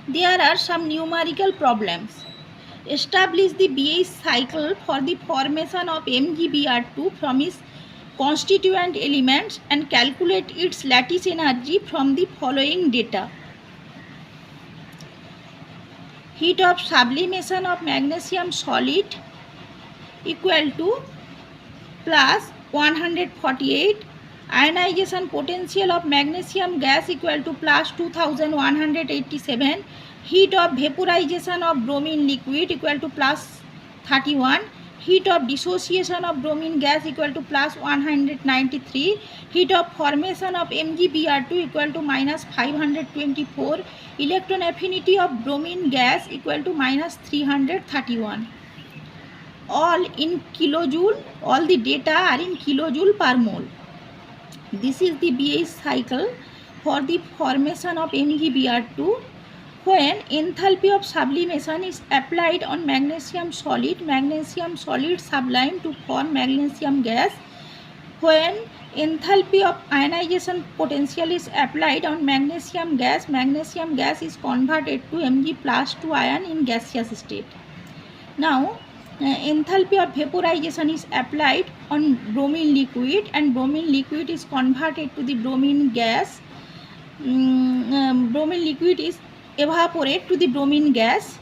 There are some numerical problems. Establish the BH cycle for the formation of MgBr2 from its constituent elements and calculate its lattice energy from the following data. Heat of sublimation of magnesium solid equal to plus 148. Ionization potential of magnesium gas equal to plus 2187. Heat of vaporization of bromine liquid equal to plus 31. Heat of dissociation of bromine gas equal to plus 193. Heat of formation of MgBr2 equal to minus 524. Electron affinity of bromine gas equal to minus 331. All in kilojoule, all the data are in kilojoule per mole. This is the BH cycle for the formation of MgBr2. When enthalpy of sublimation is applied on magnesium solid sublime to form magnesium gas. When enthalpy of ionization potential is applied on magnesium gas is converted to Mg plus 2 ion in gaseous state. Now, enthalpy of vaporization is applied on bromine liquid and bromine liquid is converted to the bromine gas. Bromine liquid is evaporated to the bromine gas.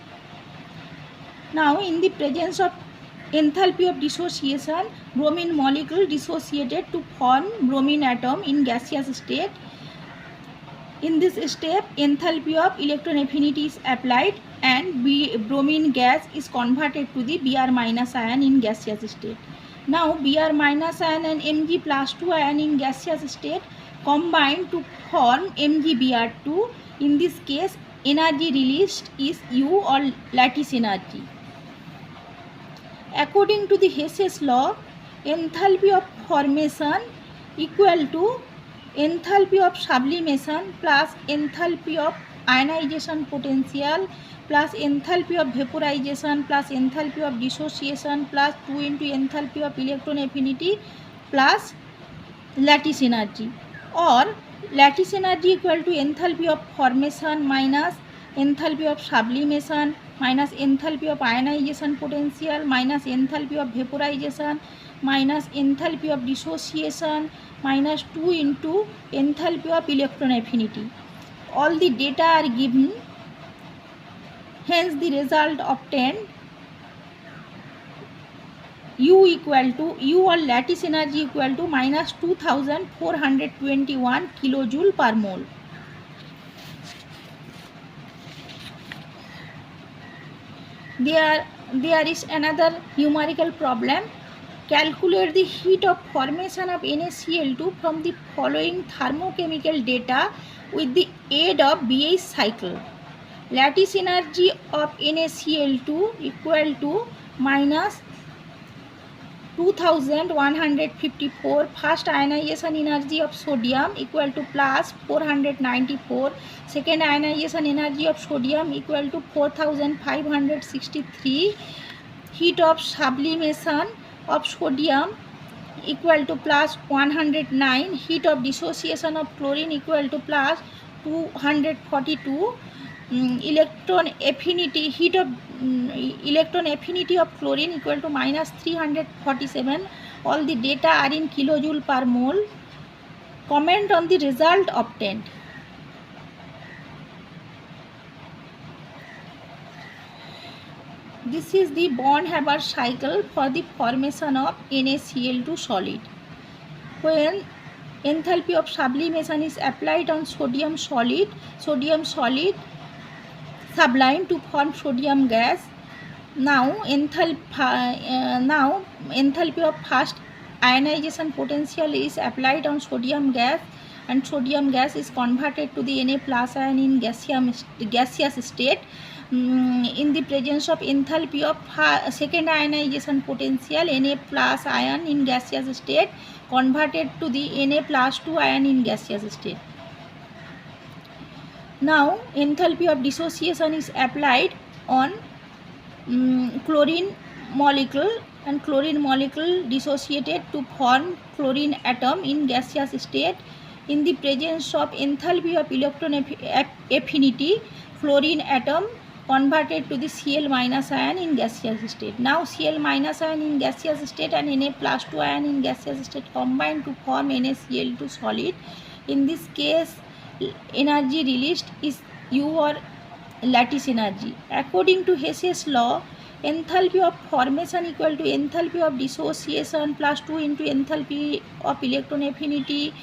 Now, in the presence of enthalpy of dissociation, bromine molecule dissociated to form bromine atom in gaseous state. In this step, enthalpy of electron affinity is applied and bromine gas is converted to the Br minus ion in gaseous state. Now, Br minus ion and Mg plus 2 ion in gaseous state combine to form MgBr2. In this case, energy released is U or lattice energy. According to the Hess's law, enthalpy of formation equal to enthalpy of sublimation plus enthalpy of ionization potential plus enthalpy of vaporization plus enthalpy of dissociation plus 2 into enthalpy of electron affinity plus lattice energy, or lattice energy equal to enthalpy of formation minus enthalpy of sublimation minus enthalpy of ionization potential minus enthalpy of vaporization minus enthalpy of dissociation minus 2 into enthalpy of electron affinity. All the data are given, hence the result obtained U or lattice energy equal to minus 2421 kilojoule per mole. There is another numerical problem. Calculate the heat of formation of NaCl2 from the following thermochemical data with the aid of BH cycle. Lattice energy of NaCl2 equal to minus 2154. First ionization energy of sodium equal to plus 494. Second ionization energy of sodium equal to 4563. Heat of sublimation of sodium equal to plus 109. Heat of dissociation of chlorine equal to plus 242. Electron affinity, heat of electron affinity of chlorine equal to minus 347. All the data are in kilojoule per mole. Comment on the result obtained. This is the Born-Haber cycle for the formation of NaCl2 solid. When enthalpy of sublimation is applied on sodium solid sublime to form sodium gas. Now enthalpy of first ionization potential is applied on sodium gas and sodium gas is converted to the Na plus ion in gaseous state. In the presence of enthalpy of second ionization potential, Na plus ion in gaseous state converted to the Na plus 2 ion in gaseous state. Now enthalpy of dissociation is applied on chlorine molecule and chlorine molecule dissociated to form chlorine atom in gaseous state. in the presence of enthalpy of electron affinity fluorine atom converted to the Cl minus ion in gaseous state. Now Cl minus ion in gaseous state and Na plus 2 ion in gaseous state combine to form NaCl2 solid. In this case, energy released is U or lattice energy. According to Hess's law, enthalpy of formation equal to enthalpy of dissociation plus 2 into enthalpy of electron affinity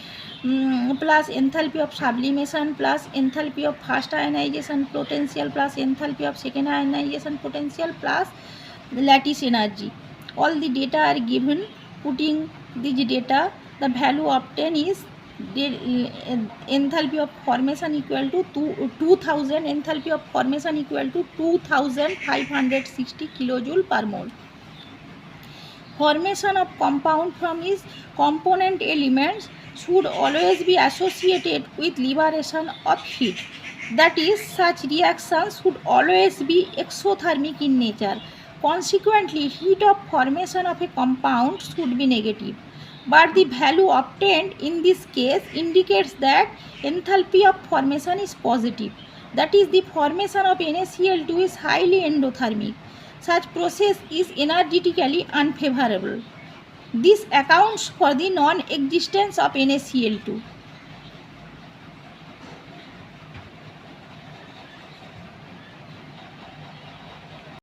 plus enthalpy of sublimation plus enthalpy of first ionization potential plus enthalpy of second ionization potential plus lattice energy. All the data are given. Putting these data, the value obtained is enthalpy of formation equal to 2000, enthalpy of formation equal to 2560 kilojoule per mole. Formation of compound from its component elements should always be associated with liberation of heat. That is, such reactions should always be exothermic in nature. Consequently, heat of formation of a compound should be negative. But the value obtained in this case indicates that enthalpy of formation is positive. That is, the formation of NaCl2 is highly endothermic. Such process is energetically unfavorable. This accounts for the non-existence of NaCl2.